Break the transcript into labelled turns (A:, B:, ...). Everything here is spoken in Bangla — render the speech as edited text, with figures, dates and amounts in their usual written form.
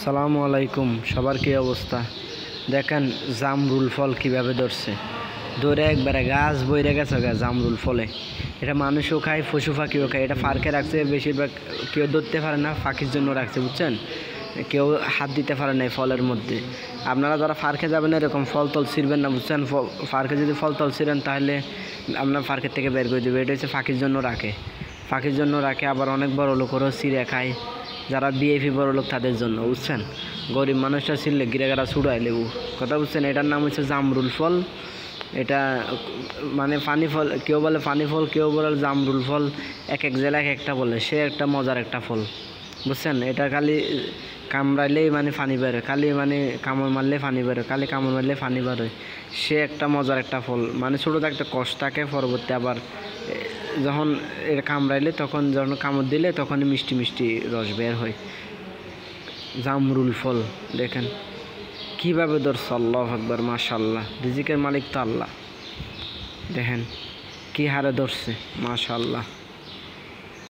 A: আসসালামু আলাইকুম, সবার কী অবস্থা? দেখেন জামরুল ফল কীভাবে ধরছে, ধরে একবারে গাছ বইরে গেছে জামরুল ফলে। এটা মানুষও খায়, পশু পাখিও খায়। এটা ফার্কে রাখছে, বেশিরভাগ কেউ ধরতে পারে না, ফাঁকির জন্য রাখছে, বুঝছেন? কেউ হাত দিতে পারে না এই ফলের মধ্যে। আপনারা যারা ফার্কে যাবেন এরকম ফল টল ছিঁড়বেন না, বুঝছেন? ফার্কে যদি ফল টল ছিঁড়েন তাহলে আপনার ফার্কের থেকে বের করে দেবে। এটা হচ্ছে ফাঁকির জন্য রাখে, ফাঁকির জন্য রাখে। আবার অনেক বড় লোকেরও ছিঁড়ে খায়, যারা বিএপি বড় লোক তাদের জন্য, বুঝছেন? গরিব মানুষরা ছিললে গিরাগারা ছুড়াই লেবু কথা, বুঝছেন? এটার নাম হচ্ছে জামরুল ফল। এটা মানে পানি ফল, কেউ বলে পানি ফল, কেউ বলে জামরুল ফল। এক এক জেলায় একটা বলে, সে একটা মজার একটা ফল, বুঝছেন? এটা খালি কামড়াইলেই মানে পানি বেরোয়, খালি মানে কামড় মারলে পানি বেরোয়, খালি কামড় মারলে পানি বেরোয়। সে একটা মজার একটা ফল, মানে ছোটোতে একটা কষ্ট থাকে, পরবর্তী আবার যখন এটা কামড়াইলে, তখন যখন কামড় দিলে তখনই মিষ্টি মিষ্টি রস বের হয়। জামরুল ফল দেখেন কীভাবে ধরছে, আল্লাহু আকবার, মাশাআল্লাহ। রিজিকের মালিক তো আল্লাহ। দেখেন কী হারে ধরছে, মাশাআল্লাহ।